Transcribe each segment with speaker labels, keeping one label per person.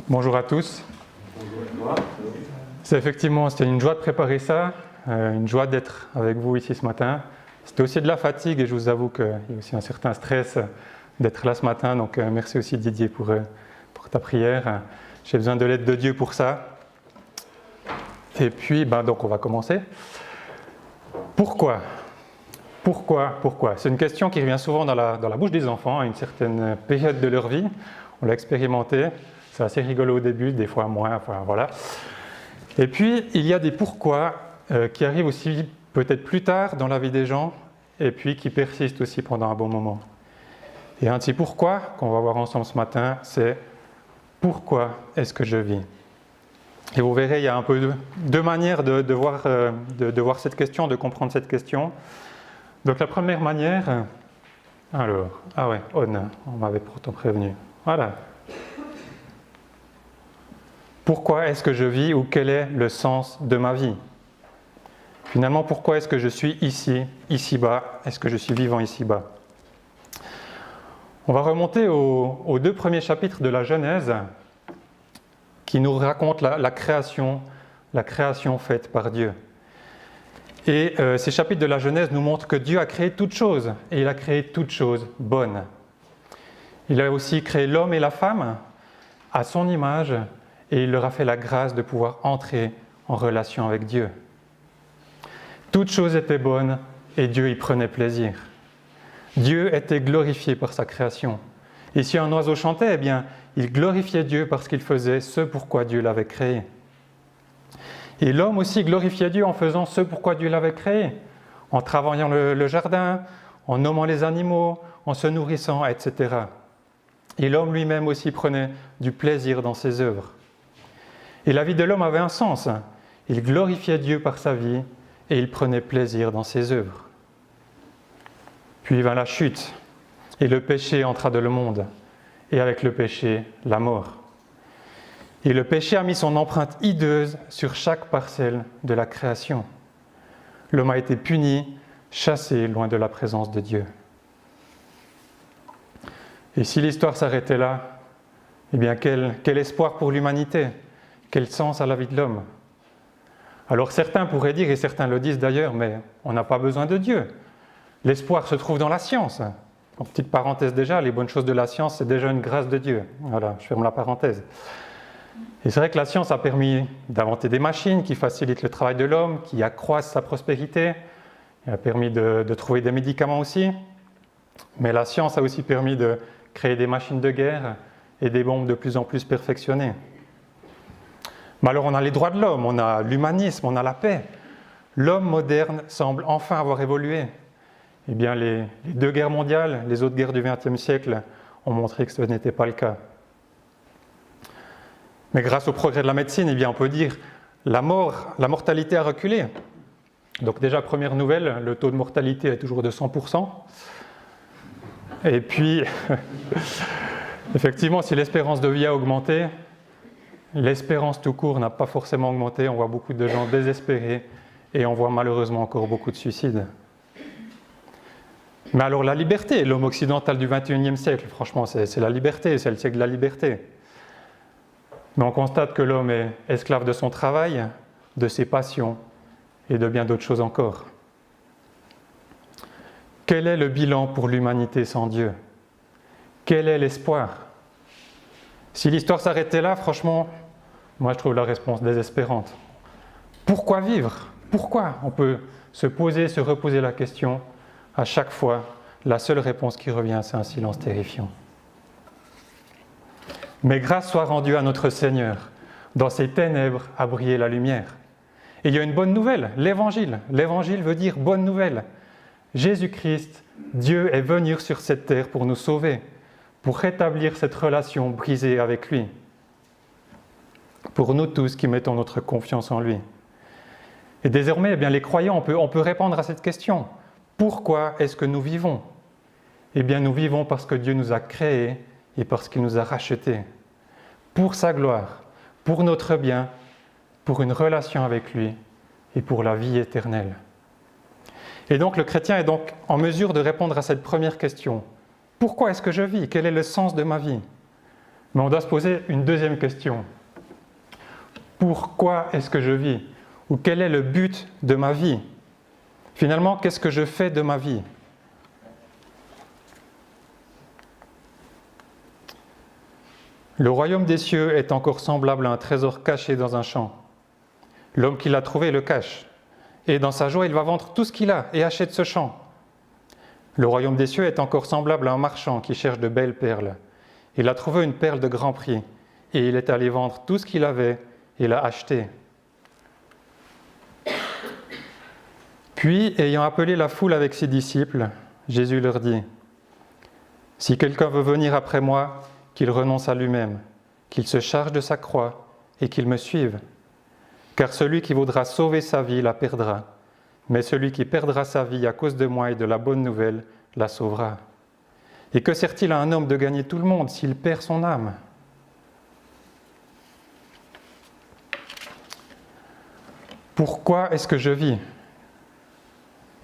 Speaker 1: Bonjour à tous. C'était une joie de préparer ça, une joie d'être avec vous ici ce matin. C'était aussi de la fatigue et je vous avoue qu'il y a aussi un certain stress d'être là ce matin. Donc merci aussi Didier pour ta prière. J'ai besoin de l'aide de Dieu pour ça. Et puis donc on va commencer. Pourquoi ? C'est une question qui revient souvent dans la bouche des enfants à une certaine période de leur vie. On l'a expérimenté. C'est assez rigolo au début, des fois moins, enfin voilà. Et puis, il y a des pourquoi qui arrivent aussi peut-être plus tard dans la vie des gens et puis qui persistent aussi pendant un bon moment. Et un de ces pourquoi qu'on va voir ensemble ce matin, c'est pourquoi est-ce que je vis ? Et vous verrez, il y a un peu deux manières de voir cette question, de comprendre cette question. Donc la première manière, on m'avait pourtant prévenu. Voilà. Pourquoi est-ce que je vis ou quel est le sens de ma vie ? Finalement, pourquoi est-ce que je suis ici-bas ? Est-ce que je suis vivant ici-bas ? On va remonter aux deux premiers chapitres de la Genèse qui nous racontent la création faite par Dieu. Et ces chapitres de la Genèse nous montrent que Dieu a créé toutes choses et il a créé toutes choses bonnes. Il a aussi créé l'homme et la femme à son image et il leur a fait la grâce de pouvoir entrer en relation avec Dieu. Toutes choses étaient bonnes et Dieu y prenait plaisir. Dieu était glorifié par sa création. Et si un oiseau chantait, eh bien, il glorifiait Dieu parce qu'il faisait ce pourquoi Dieu l'avait créé. Et l'homme aussi glorifiait Dieu en faisant ce pourquoi Dieu l'avait créé, en travaillant le jardin, en nommant les animaux, en se nourrissant, etc. Et l'homme lui-même aussi prenait du plaisir dans ses œuvres. Et la vie de l'homme avait un sens. Il glorifiait Dieu par sa vie et il prenait plaisir dans ses œuvres. Puis vint la chute et le péché entra dans le monde. Et avec le péché, la mort. Et le péché a mis son empreinte hideuse sur chaque parcelle de la création. L'homme a été puni, chassé loin de la présence de Dieu. Et si l'histoire s'arrêtait là, eh bien quel espoir pour l'humanité ? Quel sens à la vie de l'homme ? Alors certains pourraient dire, et certains le disent d'ailleurs, mais on n'a pas besoin de Dieu. L'espoir se trouve dans la science. En petite parenthèse déjà, les bonnes choses de la science, c'est déjà une grâce de Dieu. Voilà, je ferme la parenthèse. Et c'est vrai que la science a permis d'inventer des machines qui facilitent le travail de l'homme, qui accroissent sa prospérité. Elle a permis de trouver des médicaments aussi. Mais la science a aussi permis de créer des machines de guerre et des bombes de plus en plus perfectionnées. Mais alors on a les droits de l'homme, on a l'humanisme, on a la paix. L'homme moderne semble enfin avoir évolué. Eh bien les deux guerres mondiales, les autres guerres du XXe siècle ont montré que ce n'était pas le cas. Mais grâce au progrès de la médecine, eh bien on peut dire la mortalité a reculé. Donc déjà, première nouvelle, le taux de mortalité est toujours de 100%. Et puis, effectivement, si l'espérance de vie a augmenté, l'espérance tout court n'a pas forcément augmenté. On voit beaucoup de gens désespérés et on voit malheureusement encore beaucoup de suicides. Mais alors la liberté, l'homme occidental du XXIe siècle, franchement, c'est la liberté, c'est le siècle de la liberté. Mais on constate que l'homme est esclave de son travail, de ses passions et de bien d'autres choses encore. Quel est le bilan pour l'humanité sans Dieu ? Quel est l'espoir ? Si l'histoire s'arrêtait là, franchement, moi je trouve la réponse désespérante. Pourquoi vivre ? Pourquoi ? On peut se reposer la question. À chaque fois, la seule réponse qui revient, c'est un silence terrifiant. Mais grâce soit rendue à notre Seigneur. Dans ces ténèbres a brillé la lumière. Et il y a une bonne nouvelle, l'Évangile. L'Évangile veut dire bonne nouvelle. Jésus-Christ, Dieu est venu sur cette terre pour nous sauver, pour rétablir cette relation brisée avec lui. Pour nous tous qui mettons notre confiance en lui. Et désormais, eh bien, les croyants, on peut répondre à cette question. Pourquoi est-ce que nous vivons ? Eh bien, nous vivons parce que Dieu nous a créés et parce qu'il nous a rachetés. Pour sa gloire, pour notre bien, pour une relation avec lui et pour la vie éternelle. Et donc le chrétien est donc en mesure de répondre à cette première question. Pourquoi est-ce que je vis ? Quel est le sens de ma vie ? Mais on doit se poser une deuxième question. Pourquoi est-ce que je vis? Ou quel est le but de ma vie? Finalement, qu'est-ce que je fais de ma vie? Le royaume des cieux est encore semblable à un trésor caché dans un champ. L'homme qui l'a trouvé le cache. Et dans sa joie, il va vendre tout ce qu'il a et achète ce champ. Le royaume des cieux est encore semblable à un marchand qui cherche de belles perles. Il a trouvé une perle de grand prix et il est allé vendre tout ce qu'il avait et l'a acheté. Puis, ayant appelé la foule avec ses disciples, Jésus leur dit : « Si quelqu'un veut venir après moi, qu'il renonce à lui-même, qu'il se charge de sa croix et qu'il me suive. Car celui qui voudra sauver sa vie la perdra, mais celui qui perdra sa vie à cause de moi et de la bonne nouvelle la sauvera. Et que sert-il à un homme de gagner tout le monde s'il perd son âme ? » Pourquoi est-ce que je vis ?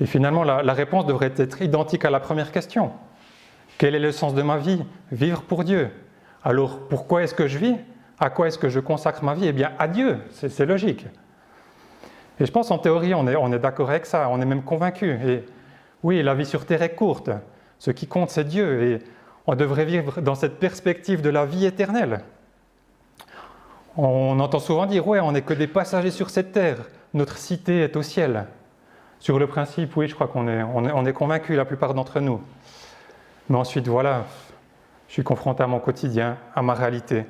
Speaker 1: Et finalement, la réponse devrait être identique à la première question. Quel est le sens de ma vie ? Vivre pour Dieu. Alors, pourquoi est-ce que je vis ? À quoi est-ce que je consacre ma vie ? Eh bien, à Dieu, c'est logique. Et je pense en théorie, on est d'accord avec ça, on est même convaincu. Et oui, la vie sur Terre est courte. Ce qui compte, c'est Dieu. Et on devrait vivre dans cette perspective de la vie éternelle. On entend souvent dire, ouais, on n'est que des passagers sur cette terre. Notre cité est au ciel. Sur le principe, oui, je crois qu'on est convaincus, la plupart d'entre nous. Mais ensuite, voilà, je suis confronté à mon quotidien, à ma réalité.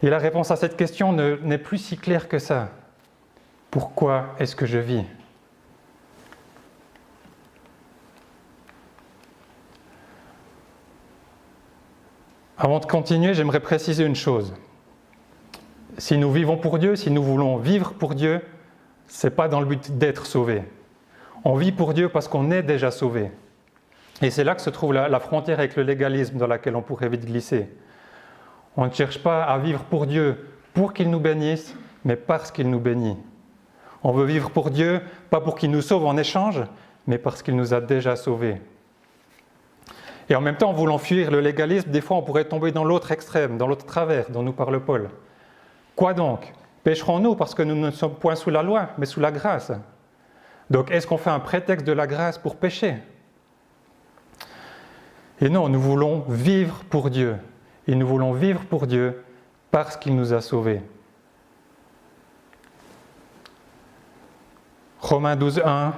Speaker 1: Et la réponse à cette question n'est plus si claire que ça. Pourquoi est-ce que je vis ? Avant de continuer, j'aimerais préciser une chose. Si nous vivons pour Dieu, si nous voulons vivre pour Dieu, ce n'est pas dans le but d'être sauvé. On vit pour Dieu parce qu'on est déjà sauvé. Et c'est là que se trouve la frontière avec le légalisme dans laquelle on pourrait vite glisser. On ne cherche pas à vivre pour Dieu pour qu'il nous bénisse, mais parce qu'il nous bénit. On veut vivre pour Dieu, pas pour qu'il nous sauve en échange, mais parce qu'il nous a déjà sauvés. Et en même temps, en voulant fuir le légalisme, des fois on pourrait tomber dans l'autre extrême, dans l'autre travers dont nous parle Paul. Quoi donc ? Pécherons-nous parce que nous ne sommes point sous la loi, mais sous la grâce ? Donc est-ce qu'on fait un prétexte de la grâce pour pécher ? Et non, nous voulons vivre pour Dieu. Et nous voulons vivre pour Dieu parce qu'il nous a sauvés. Romains 12, 1.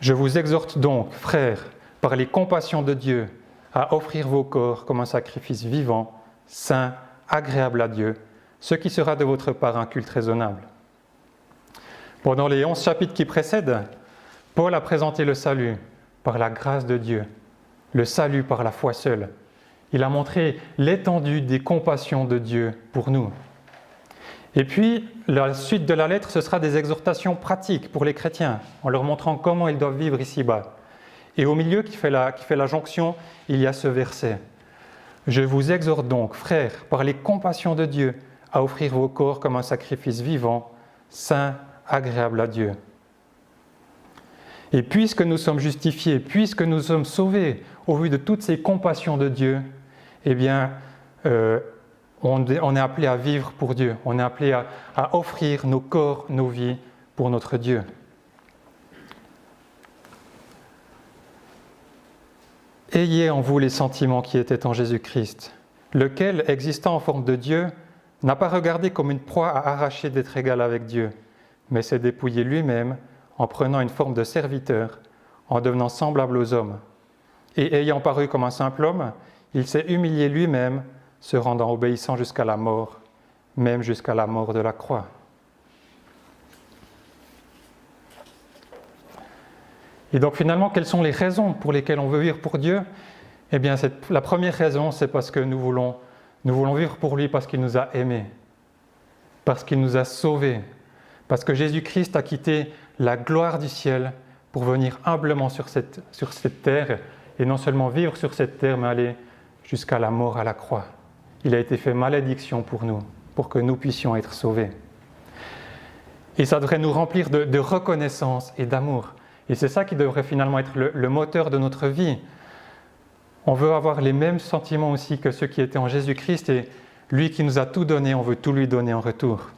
Speaker 1: Je vous exhorte donc, frères, par les compassions de Dieu, à offrir vos corps comme un sacrifice vivant, saint, agréable à Dieu, ce qui sera de votre part un culte raisonnable. Pendant les 11 chapitres qui précèdent, Paul a présenté le salut par la grâce de Dieu, le salut par la foi seule. Il a montré l'étendue des compassions de Dieu pour nous. Et puis, la suite de la lettre, ce sera des exhortations pratiques pour les chrétiens, en leur montrant comment ils doivent vivre ici-bas. Et au milieu, qui fait la jonction, il y a ce verset. Je vous exhorte donc, frères, par les compassions de Dieu, à offrir vos corps comme un sacrifice vivant, saint, agréable à Dieu. Et puisque nous sommes justifiés, puisque nous sommes sauvés au vu de toutes ces compassions de Dieu, eh bien, on est appelé à vivre pour Dieu. On est appelé à offrir nos corps, nos vies pour notre Dieu. Ayez en vous les sentiments qui étaient en Jésus-Christ, lequel, existant en forme de Dieu, n'a pas regardé comme une proie à arracher d'être égal avec Dieu, mais s'est dépouillé lui-même en prenant une forme de serviteur, en devenant semblable aux hommes. Et ayant paru comme un simple homme, il s'est humilié lui-même, se rendant obéissant jusqu'à la mort, même jusqu'à la mort de la croix. Et donc finalement, quelles sont les raisons pour lesquelles on veut vivre pour Dieu ? Eh bien, la première raison, c'est parce que nous voulons vivre pour lui parce qu'il nous a aimés, parce qu'il nous a sauvés, parce que Jésus-Christ a quitté la gloire du ciel pour venir humblement sur cette terre, et non seulement vivre sur cette terre, mais aller jusqu'à la mort à la croix. Il a été fait malédiction pour nous, pour que nous puissions être sauvés. Et ça devrait nous remplir de reconnaissance et d'amour. Et c'est ça qui devrait finalement être le moteur de notre vie. On veut avoir les mêmes sentiments aussi que ceux qui étaient en Jésus-Christ, et lui qui nous a tout donné, on veut tout lui donner en retour.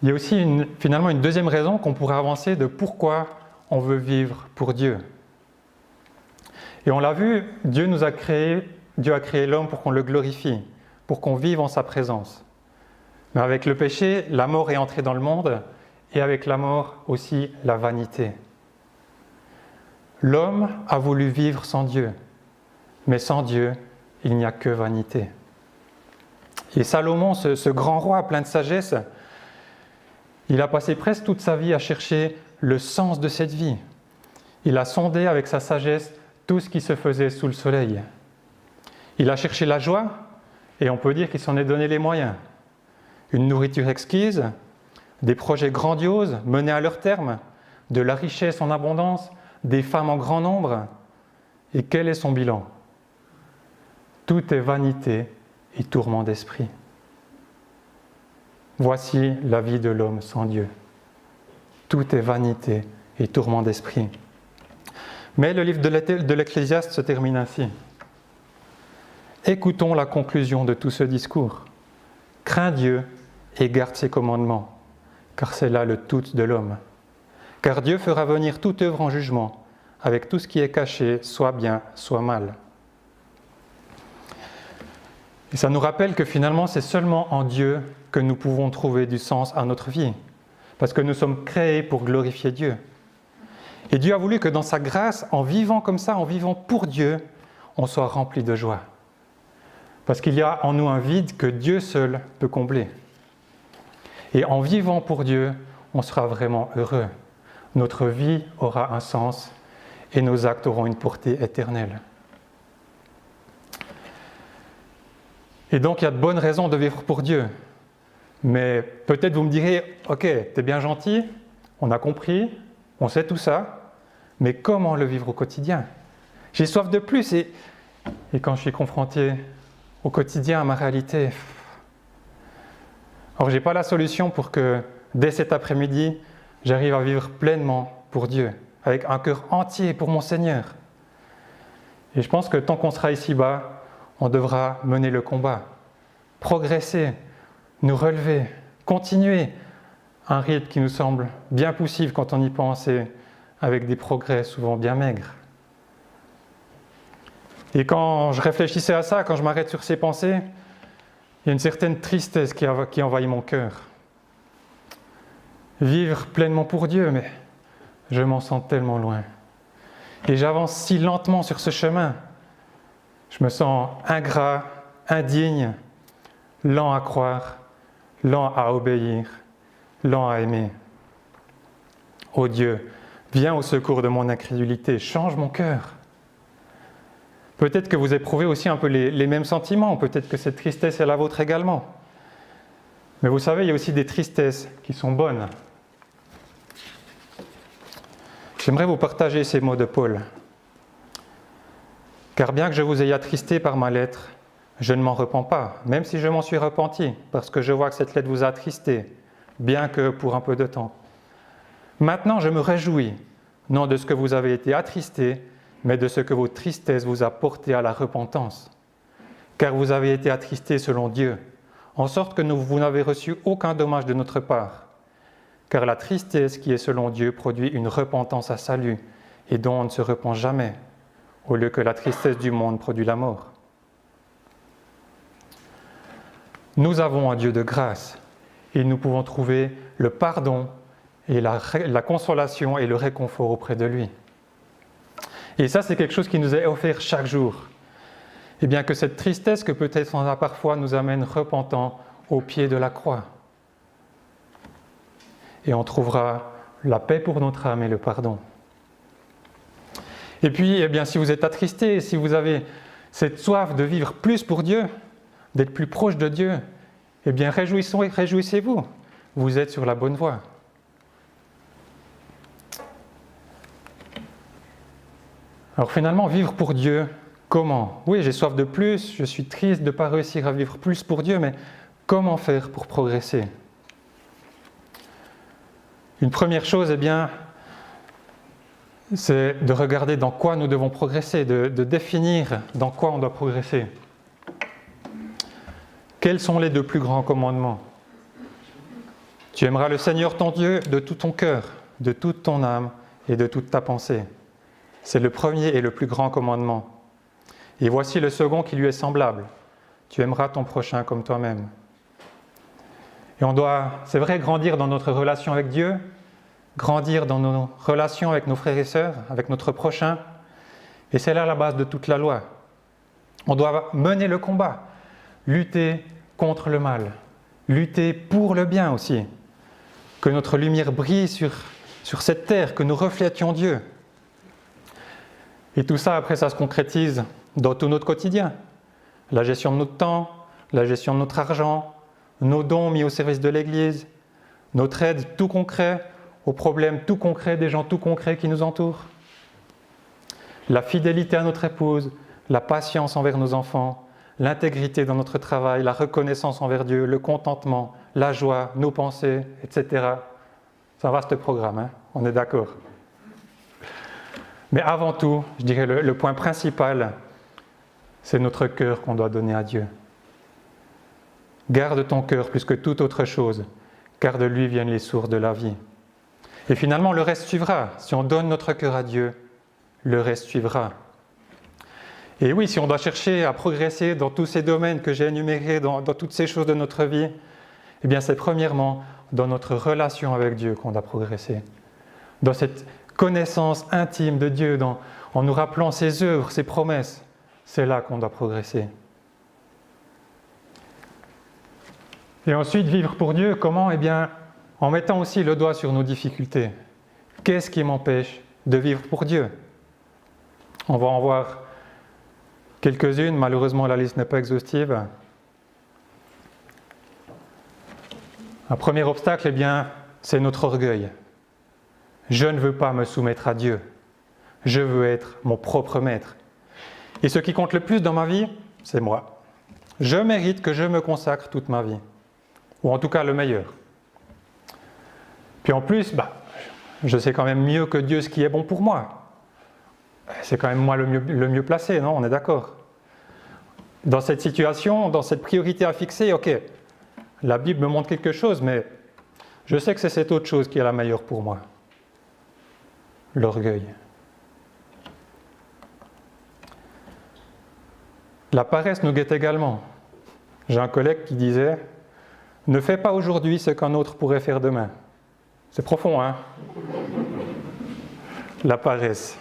Speaker 1: Il y a aussi finalement une deuxième raison qu'on pourrait avancer de pourquoi on veut vivre pour Dieu. Et on l'a vu, Dieu a créé l'homme pour qu'on le glorifie, pour qu'on vive en sa présence. Mais avec le péché, la mort est entrée dans le monde, et avec la mort aussi la vanité. L'homme a voulu vivre sans Dieu, mais sans Dieu, il n'y a que vanité. Et Salomon, ce grand roi plein de sagesse, il a passé presque toute sa vie à chercher le sens de cette vie. Il a sondé avec sa sagesse tout ce qui se faisait sous le soleil. Il a cherché la joie, et on peut dire qu'il s'en est donné les moyens. Une nourriture exquise, des projets grandioses menés à leur terme, de la richesse en abondance, des femmes en grand nombre. Et quel est son bilan? Tout est vanité et tourment d'esprit. Voici la vie de l'homme sans Dieu. Tout est vanité et tourment d'esprit. Mais le livre de l'Ecclésiaste se termine ainsi. Écoutons la conclusion de tout ce discours. Crains Dieu et garde ses commandements, car c'est là le tout de l'homme. Car Dieu fera venir toute œuvre en jugement, avec tout ce qui est caché, soit bien, soit mal. Et ça nous rappelle que finalement, c'est seulement en Dieu que nous pouvons trouver du sens à notre vie, parce que nous sommes créés pour glorifier Dieu. Et Dieu a voulu que dans sa grâce, en vivant comme ça, en vivant pour Dieu, on soit rempli de joie. Parce qu'il y a en nous un vide que Dieu seul peut combler. Et en vivant pour Dieu, on sera vraiment heureux. Notre vie aura un sens et nos actes auront une portée éternelle. Et donc, il y a de bonnes raisons de vivre pour Dieu. Mais peut-être vous me direz, ok, t'es bien gentil, on a compris, on sait tout ça, mais comment le vivre au quotidien? J'ai soif de plus et quand je suis confronté au quotidien à ma réalité, alors je n'ai pas la solution pour que dès cet après-midi, j'arrive à vivre pleinement pour Dieu, avec un cœur entier pour mon Seigneur. Et je pense que tant qu'on sera ici-bas, on devra mener le combat, progresser, nous relever, continuer un rythme qui nous semble bien poussif quand on y pense et avec des progrès souvent bien maigres. Et quand je réfléchissais à ça, quand je m'arrête sur ces pensées, il y a une certaine tristesse qui envahit mon cœur. Vivre pleinement pour Dieu, mais je m'en sens tellement loin. Et j'avance si lentement sur ce chemin. Je me sens ingrat, indigne, lent à croire, lent à obéir, lent à aimer. Ô Dieu, viens au secours de mon incrédulité, change mon cœur. Peut-être que vous éprouvez aussi un peu les mêmes sentiments, peut-être que cette tristesse est la vôtre également. Mais vous savez, il y a aussi des tristesses qui sont bonnes. J'aimerais vous partager ces mots de Paul. Car bien que je vous ai attristé par ma lettre, je ne m'en repens pas, même si je m'en suis repenti, parce que je vois que cette lettre vous a attristé, bien que pour un peu de temps. Maintenant, je me réjouis, non de ce que vous avez été attristé, mais de ce que votre tristesse vous a porté à la repentance. Car vous avez été attristé selon Dieu, en sorte que vous n'avez reçu aucun dommage de notre part. Car la tristesse qui est selon Dieu produit une repentance à salut, et dont on ne se repent jamais, au lieu que la tristesse du monde produit la mort. Nous avons un Dieu de grâce, et nous pouvons trouver le pardon et la consolation et le réconfort auprès de lui. Et ça, c'est quelque chose qui nous est offert chaque jour. Et bien que cette tristesse que peut-être on a parfois nous amène repentant au pied de la croix. Et on trouvera la paix pour notre âme et le pardon. Et puis, eh bien, si vous êtes attristé, si vous avez cette soif de vivre plus pour Dieu, d'être plus proche de Dieu, eh bien, réjouissez-vous. Vous êtes sur la bonne voie. Alors finalement, vivre pour Dieu, comment? Oui, j'ai soif de plus, je suis triste de ne pas réussir à vivre plus pour Dieu, mais comment faire pour progresser? Une première chose, eh bien, c'est de regarder dans quoi nous devons progresser, de définir dans quoi on doit progresser. Quels sont les 2 plus grands commandements? Tu aimeras le Seigneur ton Dieu de tout ton cœur, de toute ton âme et de toute ta pensée. C'est le premier et le plus grand commandement. Et voici le second qui lui est semblable. Tu aimeras ton prochain comme toi-même. Et on doit, c'est vrai, grandir dans notre relation avec Dieu, grandir dans nos relations avec nos frères et sœurs, avec notre prochain. Et c'est là la base de toute la loi. On doit mener le combat, lutter contre le mal, lutter pour le bien aussi. Que notre lumière brille sur cette terre, que nous reflétions Dieu. Et tout ça, après, ça se concrétise dans tout notre quotidien. La gestion de notre temps, la gestion de notre argent, nos dons mis au service de l'Église, notre aide tout concret aux problèmes tout concrets des gens tout concrets qui nous entourent. La fidélité à notre épouse, la patience envers nos enfants, l'intégrité dans notre travail, la reconnaissance envers Dieu, le contentement, la joie, nos pensées, etc. C'est un vaste programme, hein, on est d'accord. Mais avant tout, je dirais le point principal, c'est notre cœur qu'on doit donner à Dieu. Garde ton cœur plus que toute autre chose, car de lui viennent les sources de la vie. Et finalement, le reste suivra. Si on donne notre cœur à Dieu, le reste suivra. Et oui, si on doit chercher à progresser dans tous ces domaines que j'ai énumérés, dans toutes ces choses de notre vie, eh bien c'est premièrement dans notre relation avec Dieu qu'on doit progresser. Dans cette connaissance intime de Dieu, en nous rappelant ses œuvres, ses promesses, c'est là qu'on doit progresser. Et ensuite, vivre pour Dieu, comment? Eh bien, en mettant aussi le doigt sur nos difficultés. Qu'est-ce qui m'empêche de vivre pour Dieu? On va en voir quelques-unes, malheureusement la liste n'est pas exhaustive. Un premier obstacle, eh bien, c'est notre orgueil. Je ne veux pas me soumettre à Dieu. Je veux être mon propre maître. Et ce qui compte le plus dans ma vie, c'est moi. Je mérite que je me consacre toute ma vie. Ou en tout cas le meilleur. Puis en plus, je sais quand même mieux que Dieu ce qui est bon pour moi. C'est quand même moi le mieux placé, non? On est d'accord. Dans cette situation, dans cette priorité à fixer, ok, la Bible me montre quelque chose, mais je sais que c'est cette autre chose qui est la meilleure pour moi. L'orgueil. La paresse nous guette également. J'ai un collègue qui disait « Ne fais pas aujourd'hui ce qu'un autre pourrait faire demain ». C'est profond, hein? La paresse.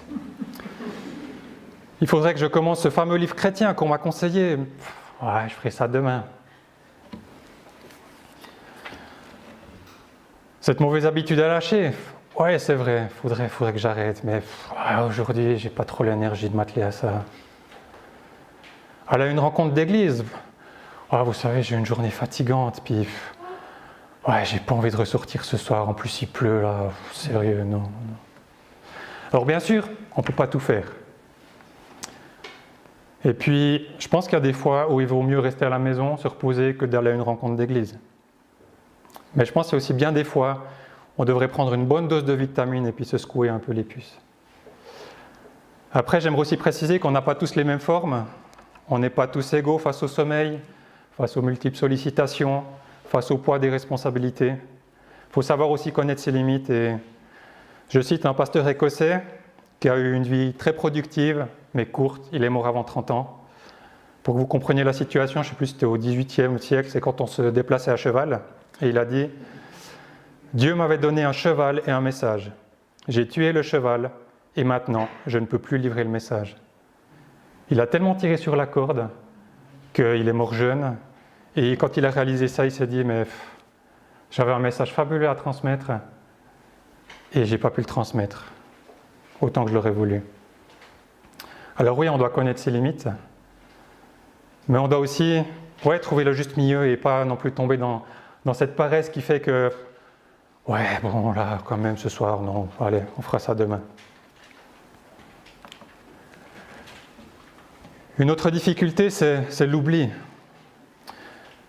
Speaker 1: Il faudrait que je commence ce fameux livre chrétien qu'on m'a conseillé. Ouais, je ferai ça demain. Cette mauvaise habitude à lâcher. Ouais, c'est vrai, faudrait que j'arrête, mais aujourd'hui, j'ai pas trop l'énergie de m'atteler à ça. Aller à une rencontre d'église. Vous savez, j'ai une journée fatigante, puis j'ai pas envie de ressortir ce soir, en plus il pleut là, sérieux, non. Alors bien sûr, on peut pas tout faire. Et puis, je pense qu'il y a des fois où il vaut mieux rester à la maison, se reposer, que d'aller à une rencontre d'église. Mais je pense qu'il y a aussi bien des fois, on devrait prendre une bonne dose de vitamines et puis se secouer un peu les puces. Après, j'aimerais aussi préciser qu'on n'a pas tous les mêmes formes. On n'est pas tous égaux face au sommeil, face aux multiples sollicitations, face au poids des responsabilités. Il faut savoir aussi connaître ses limites. Et je cite un pasteur écossais qui a eu une vie très productive, mais courte. Il est mort avant 30 ans. Pour que vous compreniez la situation, je ne sais plus si c'était au XVIIIe siècle, c'est quand on se déplaçait à cheval. Et il a dit « Dieu m'avait donné un cheval et un message. J'ai tué le cheval et maintenant, je ne peux plus livrer le message. » Il a tellement tiré sur la corde qu'il est mort jeune. Et quand il a réalisé ça, il s'est dit « Mais j'avais un message fabuleux à transmettre et je n'ai pas pu le transmettre autant que je l'aurais voulu. » Alors oui, on doit connaître ses limites, mais on doit aussi trouver le juste milieu et pas non plus tomber dans cette paresse qui fait que là, quand même, ce soir, non, allez, on fera ça demain. Une autre difficulté, c'est l'oubli.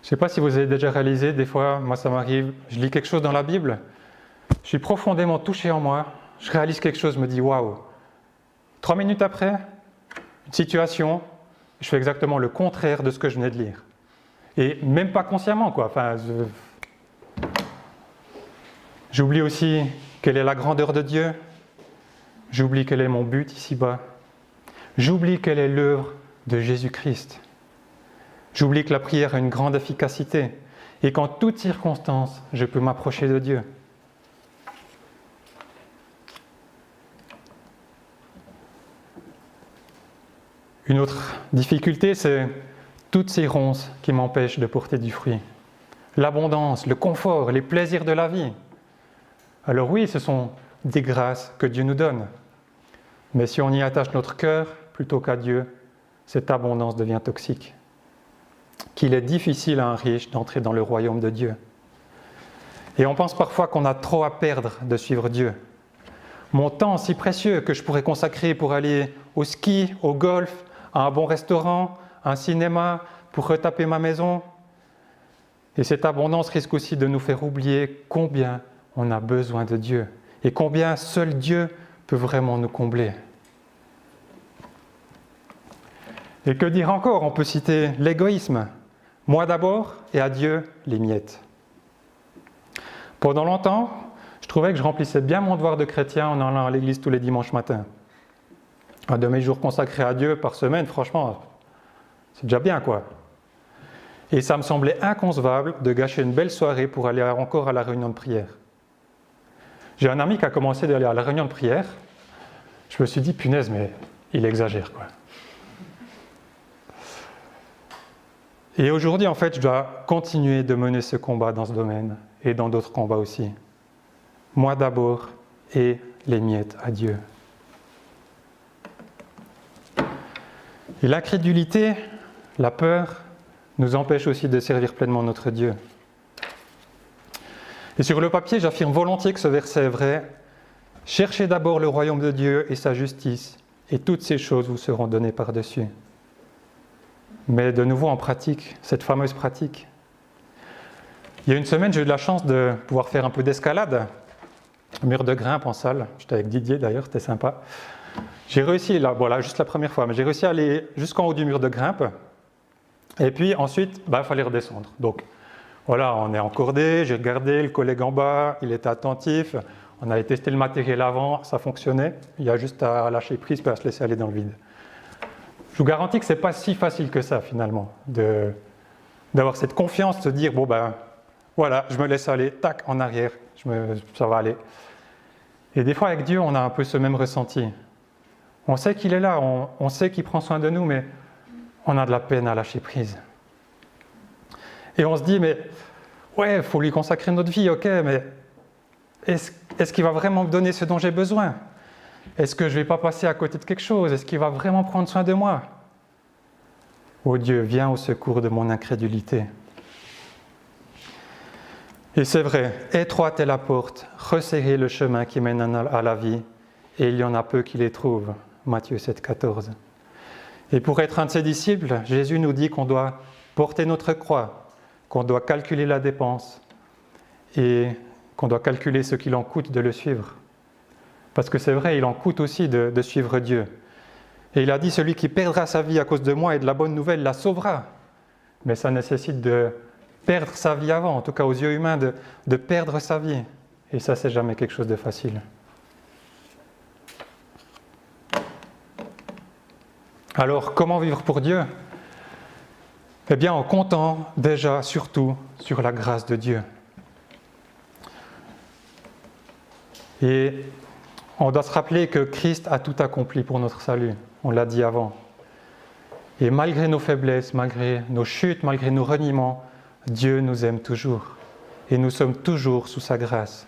Speaker 1: Je ne sais pas si vous avez déjà réalisé, des fois, moi ça m'arrive, je lis quelque chose dans la Bible, je suis profondément touché en moi, je réalise quelque chose, je me dis waouh. 3 minutes après, une situation, je fais exactement le contraire de ce que je venais de lire. Et même pas consciemment, quoi. Enfin, j'oublie aussi quelle est la grandeur de Dieu. J'oublie quel est mon but ici-bas. J'oublie quelle est l'œuvre de Jésus-Christ. J'oublie que la prière a une grande efficacité et qu'en toutes circonstances, je peux m'approcher de Dieu. Une autre difficulté, c'est toutes ces ronces qui m'empêchent de porter du fruit. L'abondance, le confort, les plaisirs de la vie. Alors oui, ce sont des grâces que Dieu nous donne. Mais si on y attache notre cœur plutôt qu'à Dieu, cette abondance devient toxique. Qu'il est difficile à un riche d'entrer dans le royaume de Dieu. Et on pense parfois qu'on a trop à perdre de suivre Dieu. Mon temps si précieux que je pourrais consacrer pour aller au ski, au golf, à un bon restaurant, à un cinéma, pour retaper ma maison. Et cette abondance risque aussi de nous faire oublier combien on a besoin de Dieu et combien seul Dieu peut vraiment nous combler. Et que dire encore? On peut citer l'égoïsme. Moi d'abord et à Dieu les miettes. Pendant longtemps, je trouvais que je remplissais bien mon devoir de chrétien en allant à l'église tous les dimanches matins. Un de mes jours consacrés à Dieu par semaine, franchement, c'est déjà bien, quoi. Et ça me semblait inconcevable de gâcher une belle soirée pour aller encore à la réunion de prière. J'ai un ami qui a commencé d'aller à la réunion de prière. Je me suis dit, punaise, mais il exagère, quoi. Et aujourd'hui, en fait, je dois continuer de mener ce combat dans ce domaine et dans d'autres combats aussi. Moi d'abord et les miettes à Dieu. Et l'incrédulité, la peur, nous empêche aussi de servir pleinement notre Dieu. Et sur le papier, j'affirme volontiers que ce verset est vrai. Cherchez d'abord le royaume de Dieu et sa justice, et toutes ces choses vous seront données par-dessus. Mais de nouveau en pratique, cette fameuse pratique. Il y a une semaine, j'ai eu de la chance de pouvoir faire un peu d'escalade, mur de grimpe en salle. J'étais avec Didier d'ailleurs, c'était sympa. J'ai réussi, là, juste la première fois, mais j'ai réussi à aller jusqu'en haut du mur de grimpe. Et puis ensuite, il fallait redescendre. Donc voilà, on est encordé, j'ai regardé le collègue en bas, il était attentif. On avait testé le matériel avant, ça fonctionnait. Il y a juste à lâcher prise et à se laisser aller dans le vide. Je vous garantis que ce n'est pas si facile que ça finalement, d'avoir cette confiance, de se dire, voilà, je me laisse aller, tac, en arrière, ça va aller. Et des fois avec Dieu, on a un peu ce même ressenti. On sait qu'il est là, on sait qu'il prend soin de nous, mais on a de la peine à lâcher prise. Et on se dit, mais ouais, il faut lui consacrer notre vie, ok, mais est-ce qu'il va vraiment me donner ce dont j'ai besoin? Est-ce que je ne vais pas passer à côté de quelque chose? Est-ce qu'il va vraiment prendre soin de moi? Oh Dieu, viens au secours de mon incrédulité. Et c'est vrai, étroite est la porte, resserrez le chemin qui mène à la vie, et il y en a peu qui les trouvent. Matthieu 7, 14. Et pour être un de ses disciples, Jésus nous dit qu'on doit porter notre croix, qu'on doit calculer la dépense et qu'on doit calculer ce qu'il en coûte de le suivre. Parce que c'est vrai, il en coûte aussi de suivre Dieu. Et il a dit, celui qui perdra sa vie à cause de moi et de la bonne nouvelle la sauvera. Mais ça nécessite de perdre sa vie avant, en tout cas aux yeux humains, de perdre sa vie. Et ça, c'est jamais quelque chose de facile. Alors, comment vivre pour Dieu? Eh bien, en comptant déjà, surtout, sur la grâce de Dieu. Et on doit se rappeler que Christ a tout accompli pour notre salut. On l'a dit avant. Et malgré nos faiblesses, malgré nos chutes, malgré nos reniements, Dieu nous aime toujours. Et nous sommes toujours sous sa grâce.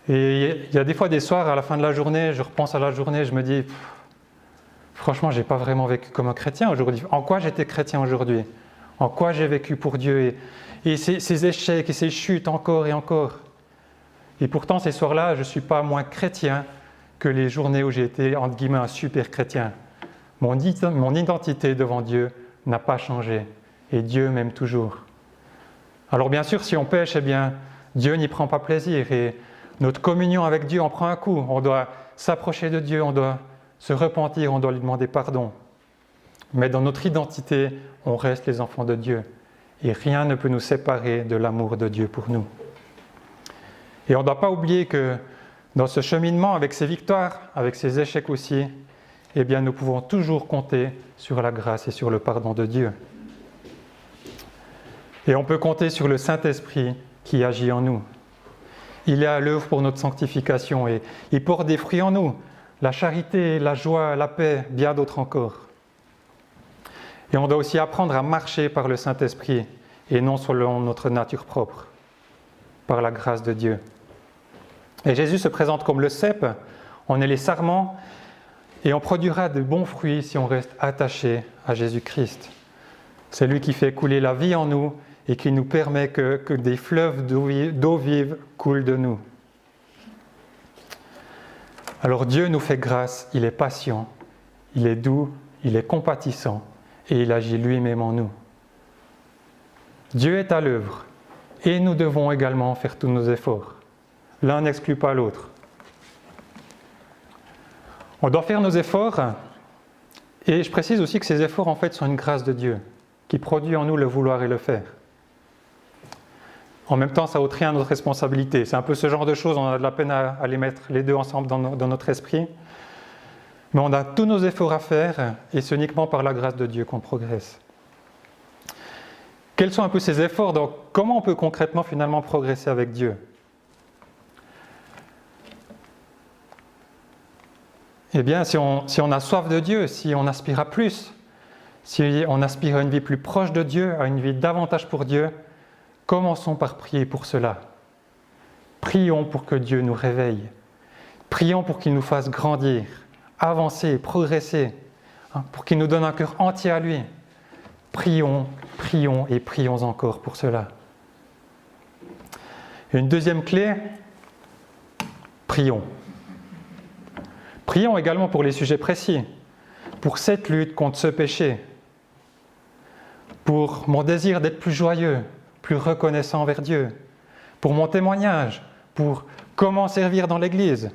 Speaker 1: Et il y a des fois des soirs, à la fin de la journée, je repense à la journée, je me dis... Franchement, je n'ai pas vraiment vécu comme un chrétien aujourd'hui. En quoi j'étais chrétien aujourd'hui? En quoi j'ai vécu pour Dieu? Et ces échecs et ces chutes encore et encore. Et pourtant, ces soirs-là, je ne suis pas moins chrétien que les journées où j'ai été, entre guillemets, un super chrétien. Mon identité devant Dieu n'a pas changé. Et Dieu m'aime toujours. Alors bien sûr, si on pêche, eh bien, Dieu n'y prend pas plaisir. Et Notre communion avec Dieu en prend un coup. On doit s'approcher de Dieu, on doit se repentir, on doit lui demander pardon. Mais dans notre identité, on reste les enfants de Dieu. Et rien ne peut nous séparer de l'amour de Dieu pour nous. Et on ne doit pas oublier que dans ce cheminement, avec ses victoires, avec ses échecs aussi, eh bien, nous pouvons toujours compter sur la grâce et sur le pardon de Dieu. Et on peut compter sur le Saint-Esprit qui agit en nous. Il est à l'œuvre pour notre sanctification et il porte des fruits en nous, la charité, la joie, la paix, bien d'autres encore. Et on doit aussi apprendre à marcher par le Saint-Esprit et non selon notre nature propre, par la grâce de Dieu. Et Jésus se présente comme le cep, on est les sarments et on produira de bons fruits si on reste attaché à Jésus-Christ. C'est lui qui fait couler la vie en nous et qui nous permet que des fleuves d'eau vive coulent de nous. Alors Dieu nous fait grâce, il est patient, il est doux, il est compatissant et il agit lui-même en nous. Dieu est à l'œuvre et nous devons également faire tous nos efforts. L'un n'exclut pas l'autre. On doit faire nos efforts et je précise aussi que ces efforts en fait sont une grâce de Dieu qui produit en nous le vouloir et le faire. En même temps, ça ôte rien à notre responsabilité. C'est un peu ce genre de choses, on a de la peine à les mettre les deux ensemble dans notre esprit. Mais on a tous nos efforts à faire et c'est uniquement par la grâce de Dieu qu'on progresse. Quels sont un peu ces efforts? Donc, comment on peut concrètement finalement progresser avec Dieu? Eh bien, si on a soif de Dieu, si on aspire à plus, si on aspire à une vie plus proche de Dieu, à une vie davantage pour Dieu, commençons par prier pour cela. Prions pour que Dieu nous réveille. Prions pour qu'il nous fasse grandir, avancer, progresser, pour qu'il nous donne un cœur entier à lui. Prions, prions et prions encore pour cela. Et une deuxième clé, prions. Prions également pour les sujets précis, pour cette lutte contre ce péché, pour mon désir d'être plus joyeux, plus reconnaissant envers Dieu, pour mon témoignage, pour comment servir dans l'Église.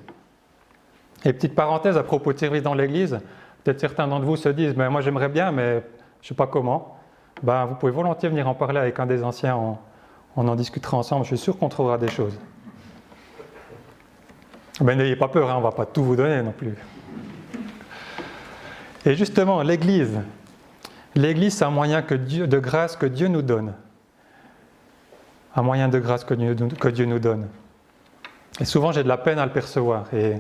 Speaker 1: Et petite parenthèse à propos de servir dans l'Église, peut-être certains d'entre vous se disent « moi j'aimerais bien, mais je ne sais pas comment ». Vous pouvez volontiers venir en parler avec un des anciens, on en discutera ensemble, je suis sûr qu'on trouvera des choses. Mais n'ayez pas peur, on ne va pas tout vous donner non plus. Et justement, l'Église, c'est un moyen de grâce que Dieu nous donne. Un moyen de grâce que Dieu nous donne. Et souvent, j'ai de la peine à le percevoir. Et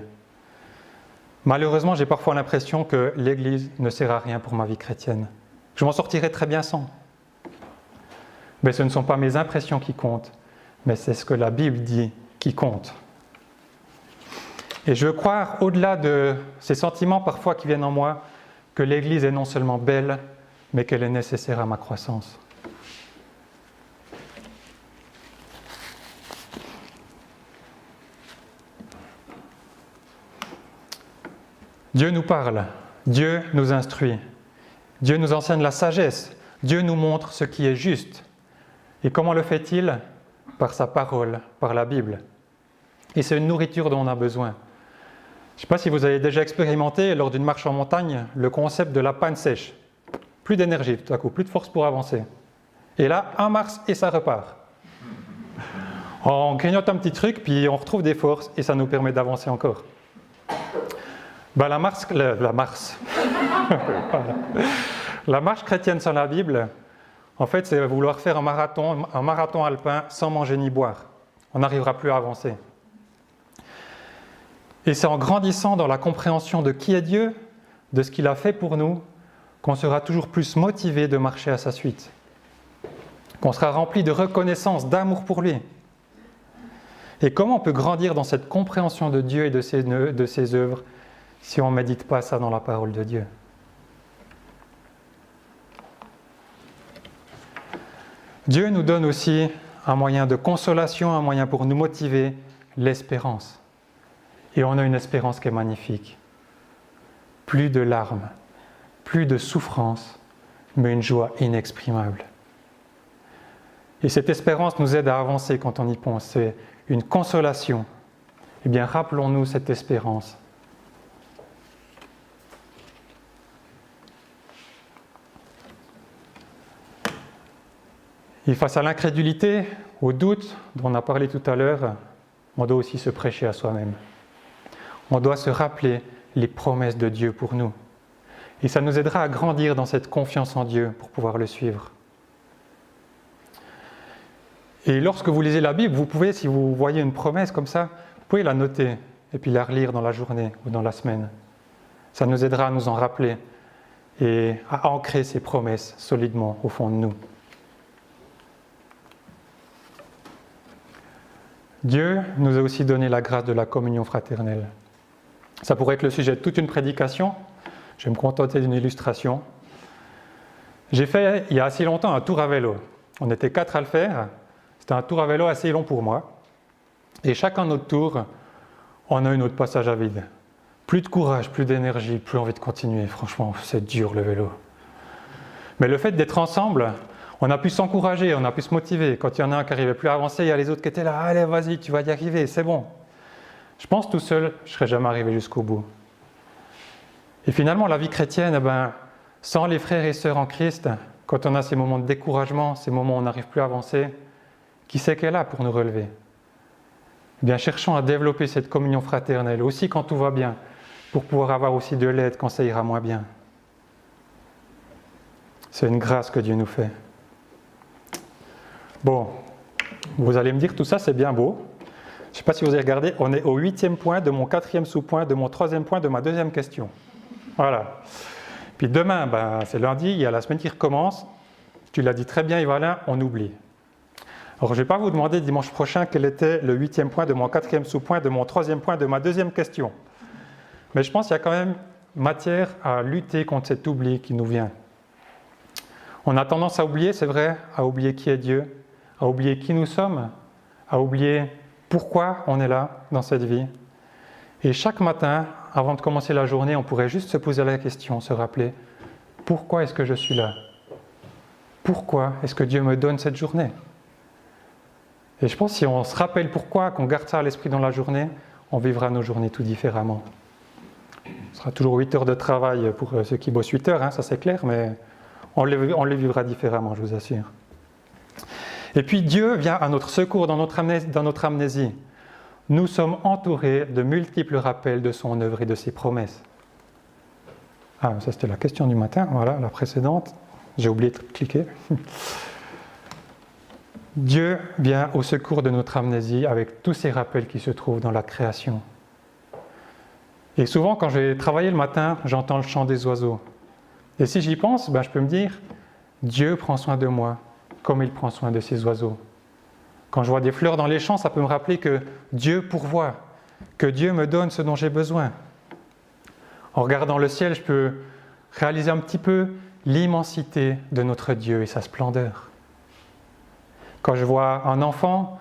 Speaker 1: malheureusement, j'ai parfois l'impression que l'Église ne sert à rien pour ma vie chrétienne. Je m'en sortirai très bien sans. Mais ce ne sont pas mes impressions qui comptent, mais c'est ce que la Bible dit qui compte. Et je veux croire, au-delà de ces sentiments parfois qui viennent en moi, que l'Église est non seulement belle, mais qu'elle est nécessaire à ma croissance. Dieu nous parle, Dieu nous instruit, Dieu nous enseigne la sagesse, Dieu nous montre ce qui est juste. Et comment le fait-il? Par sa parole, par la Bible. Et c'est une nourriture dont on a besoin. Je ne sais pas si vous avez déjà expérimenté lors d'une marche en montagne le concept de la panne sèche. Plus d'énergie tout à coup, plus de force pour avancer. Et là, un marche et ça repart. On grignote un petit truc, puis on retrouve des forces et ça nous permet d'avancer encore. La marche chrétienne sans la Bible, en fait, c'est vouloir faire un marathon alpin sans manger ni boire. On n'arrivera plus à avancer. Et c'est en grandissant dans la compréhension de qui est Dieu, de ce qu'il a fait pour nous, qu'on sera toujours plus motivé de marcher à sa suite. Qu'on sera rempli de reconnaissance, d'amour pour lui. Et comment on peut grandir dans cette compréhension de Dieu et de ses œuvres si on ne médite pas ça dans la parole de Dieu? Dieu nous donne aussi un moyen de consolation, un moyen pour nous motiver, l'espérance. Et on a une espérance qui est magnifique. Plus de larmes, plus de souffrance, mais une joie inexprimable. Et cette espérance nous aide à avancer quand on y pense. C'est une consolation eh bien rappelons-nous cette espérance. Et face à l'incrédulité, au doute dont on a parlé tout à l'heure, on doit aussi se prêcher à soi-même. On doit se rappeler les promesses de Dieu pour nous. Et ça nous aidera à grandir dans cette confiance en Dieu pour pouvoir le suivre. Et lorsque vous lisez la Bible, vous pouvez, si vous voyez une promesse comme ça, vous pouvez la noter et puis la relire dans la journée ou dans la semaine. Ça nous aidera à nous en rappeler et à ancrer ces promesses solidement au fond de nous. Dieu nous a aussi donné la grâce de la communion fraternelle. Ça pourrait être le sujet de toute une prédication. Je vais me contenter d'une illustration. J'ai fait, il y a assez longtemps, un tour à vélo. On était 4 à le faire. C'était un tour à vélo assez long pour moi. Et chacun notre tour, on a un autre passage à vide. Plus de courage, plus d'énergie, plus envie de continuer. Franchement, c'est dur le vélo. Mais le fait d'être ensemble, on a pu s'encourager, on a pu se motiver. Quand il y en a un qui n'arrivait plus à avancer, il y a les autres qui étaient là. Allez, vas-y, tu vas y arriver, c'est bon. Je pense tout seul, je ne serais jamais arrivé jusqu'au bout. Et finalement, la vie chrétienne, sans les frères et sœurs en Christ, quand on a ces moments de découragement, ces moments où on n'arrive plus à avancer, qui c'est qu'elle est là pour nous relever? Eh bien, cherchons à développer cette communion fraternelle, aussi quand tout va bien, pour pouvoir avoir aussi de l'aide quand ça ira moins bien. C'est une grâce que Dieu nous fait. Bon, vous allez me dire, tout ça c'est bien beau. Je ne sais pas si vous avez regardé, on est au 8e point de mon 4e sous-point, de mon 3e point, de ma 2e question. Voilà. Puis demain, c'est lundi, il y a la semaine qui recommence. Tu l'as dit très bien, Yvalin, on oublie. Alors je ne vais pas vous demander dimanche prochain quel était le 8e point de mon 4e sous-point, de mon 3e point, de ma 2e question. Mais je pense qu'il y a quand même matière à lutter contre cet oubli qui nous vient. On a tendance à oublier, c'est vrai, à oublier qui est Dieu, à oublier qui nous sommes, à oublier pourquoi on est là dans cette vie. Et chaque matin, avant de commencer la journée, on pourrait juste se poser la question, se rappeler, pourquoi est-ce que je suis là? Pourquoi est-ce que Dieu me donne cette journée? Et je pense que si on se rappelle pourquoi, qu'on garde ça à l'esprit dans la journée, on vivra nos journées tout différemment. Ce sera toujours 8 heures de travail pour ceux qui bossent 8 heures, ça c'est clair, mais on les vivra différemment, je vous assure. Et puis Dieu vient à notre secours dans notre amnésie. Nous sommes entourés de multiples rappels de son œuvre et de ses promesses. Ah, ça c'était la question du matin, voilà, la précédente. J'ai oublié de cliquer. Dieu vient au secours de notre amnésie avec tous ces rappels qui se trouvent dans la création. Et souvent, quand je vais travailler le matin, j'entends le chant des oiseaux. Et si j'y pense, je peux me dire, Dieu prend soin de moi, comme il prend soin de ses oiseaux. Quand je vois des fleurs dans les champs, ça peut me rappeler que Dieu pourvoit, que Dieu me donne ce dont j'ai besoin. En regardant le ciel, je peux réaliser un petit peu l'immensité de notre Dieu et sa splendeur. Quand je vois un enfant,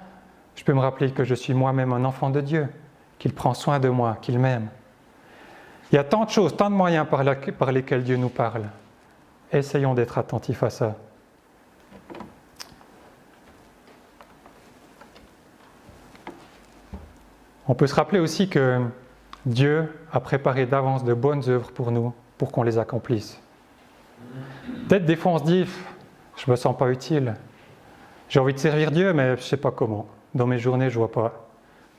Speaker 1: je peux me rappeler que je suis moi-même un enfant de Dieu, qu'il prend soin de moi, qu'il m'aime. Il y a tant de choses, tant de moyens par lesquels Dieu nous parle. Essayons d'être attentifs à ça. On peut se rappeler aussi que Dieu a préparé d'avance de bonnes œuvres pour nous, pour qu'on les accomplisse. Peut-être des fois on se dit, je ne me sens pas utile. J'ai envie de servir Dieu, mais je ne sais pas comment. Dans mes journées, je ne vois pas.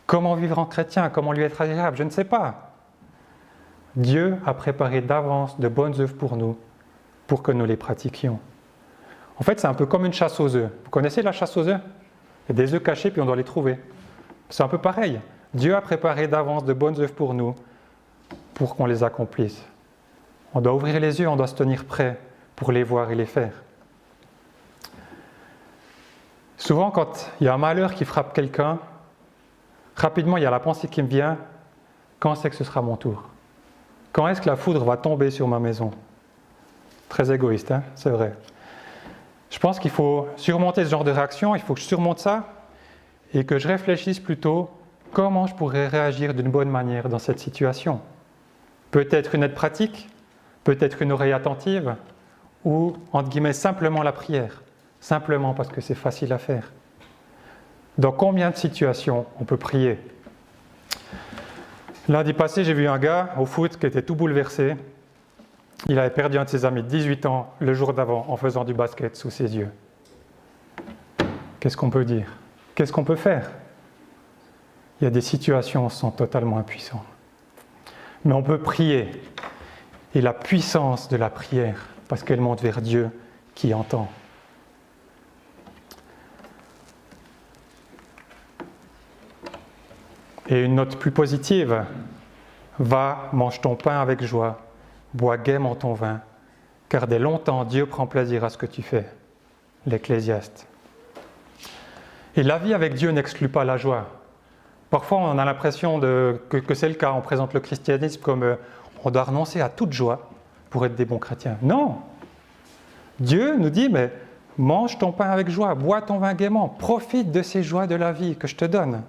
Speaker 1: Comment vivre en chrétien? Comment lui être agréable? Je ne sais pas. Dieu a préparé d'avance de bonnes œuvres pour nous, pour que nous les pratiquions. En fait, c'est un peu comme une chasse aux œufs. Vous connaissez la chasse aux œufs? Il y a des œufs cachés, puis on doit les trouver. C'est un peu pareil. Dieu a préparé d'avance de bonnes œuvres pour nous, pour qu'on les accomplisse. On doit ouvrir les yeux, on doit se tenir prêt pour les voir et les faire. Souvent, quand il y a un malheur qui frappe quelqu'un, rapidement, il y a la pensée qui me vient, quand c'est que ce sera mon tour? Quand est-ce que la foudre va tomber sur ma maison? Très égoïste, c'est vrai. Je pense qu'il faut surmonter ce genre de réaction, il faut que je surmonte ça et que je réfléchisse plutôt comment je pourrais réagir d'une bonne manière dans cette situation. Peut-être une aide pratique, peut-être une oreille attentive ou, entre guillemets, simplement la prière. Simplement parce que c'est facile à faire. Dans combien de situations on peut prier? Lundi passé, j'ai vu un gars au foot qui était tout bouleversé. Il avait perdu un de ses amis de 18 ans le jour d'avant en faisant du basket sous ses yeux. Qu'est-ce qu'on peut dire? Qu'est-ce qu'on peut faire? Il y a des situations où on se sent totalement impuissant. Mais on peut prier. Et la puissance de la prière, parce qu'elle monte vers Dieu qui entend. Et une note plus positive, va, mange ton pain avec joie, bois gaiement ton vin, car dès longtemps Dieu prend plaisir à ce que tu fais. L'Ecclésiaste. Et la vie avec Dieu n'exclut pas la joie. Parfois on a l'impression que c'est le cas, on présente le christianisme comme on doit renoncer à toute joie pour être des bons chrétiens. Non! Dieu nous dit, mais mange ton pain avec joie, bois ton vin gaiement, profite de ces joies de la vie que je te donne.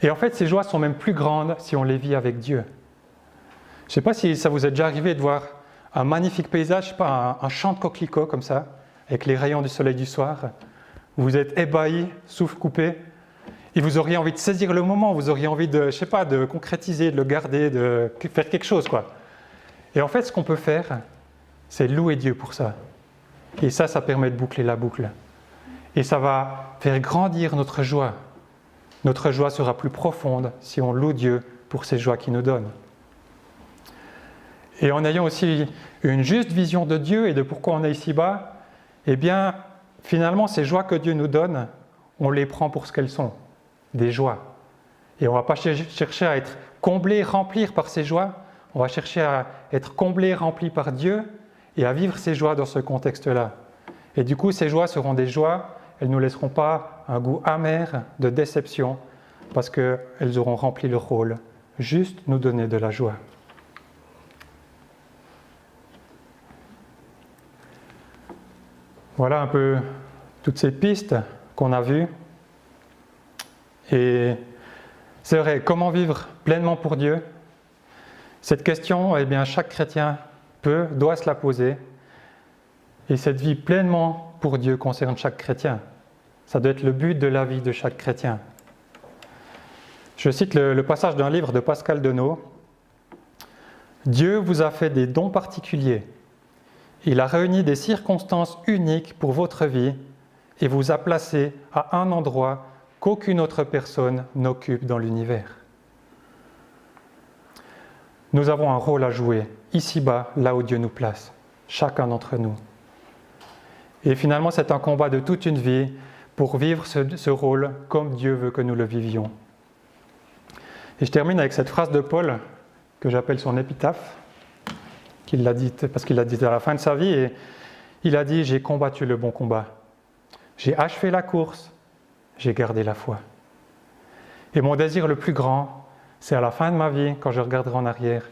Speaker 1: Et en fait, ces joies sont même plus grandes si on les vit avec Dieu. Je ne sais pas si ça vous est déjà arrivé de voir un magnifique paysage, je sais pas, un champ de coquelicots comme ça, avec les rayons du soleil du soir. Vous êtes ébahi, souffle coupé, et vous auriez envie de saisir le moment, vous auriez envie de, je sais pas, de concrétiser, de le garder, de faire quelque chose, quoi. Et en fait, ce qu'on peut faire, c'est louer Dieu pour ça. Et ça permet de boucler la boucle. Et ça va faire grandir notre joie. Notre joie sera plus profonde si on loue Dieu pour ces joies qu'il nous donne. Et en ayant aussi une juste vision de Dieu et de pourquoi on est ici-bas, eh bien, finalement, ces joies que Dieu nous donne, on les prend pour ce qu'elles sont, des joies. Et on ne va pas chercher à être comblé, rempli par ces joies, on va chercher à être comblé, rempli par Dieu et à vivre ces joies dans ce contexte-là. Et du coup, ces joies seront des joies, elles ne nous laisseront pas un goût amer de déception, parce qu'elles auront rempli leur rôle, juste nous donner de la joie. Voilà un peu toutes ces pistes qu'on a vues. Et c'est vrai, comment vivre pleinement pour Dieu? Cette question, eh bien, chaque chrétien doit se la poser. Et cette vie pleinement pour Dieu concerne chaque chrétien. Ça doit être le but de la vie de chaque chrétien. Je cite le passage d'un livre de Pascal Denot. « Dieu vous a fait des dons particuliers. Il a réuni des circonstances uniques pour votre vie et vous a placé à un endroit qu'aucune autre personne n'occupe dans l'univers. Nous avons un rôle à jouer, ici-bas, là où Dieu nous place, chacun d'entre nous. Et finalement, c'est un combat de toute une vie pour vivre ce rôle comme Dieu veut que nous le vivions. Et je termine avec cette phrase de Paul, que j'appelle son épitaphe, parce qu'il l'a dit à la fin de sa vie, et il a dit « J'ai combattu le bon combat, j'ai achevé la course, j'ai gardé la foi. » Et mon désir le plus grand, c'est à la fin de ma vie, quand je regarderai en arrière,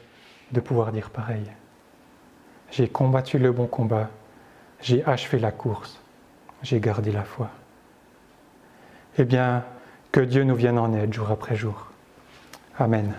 Speaker 1: de pouvoir dire pareil. J'ai combattu le bon combat, j'ai achevé la course, j'ai gardé la foi. Eh bien, que Dieu nous vienne en aide jour après jour. Amen.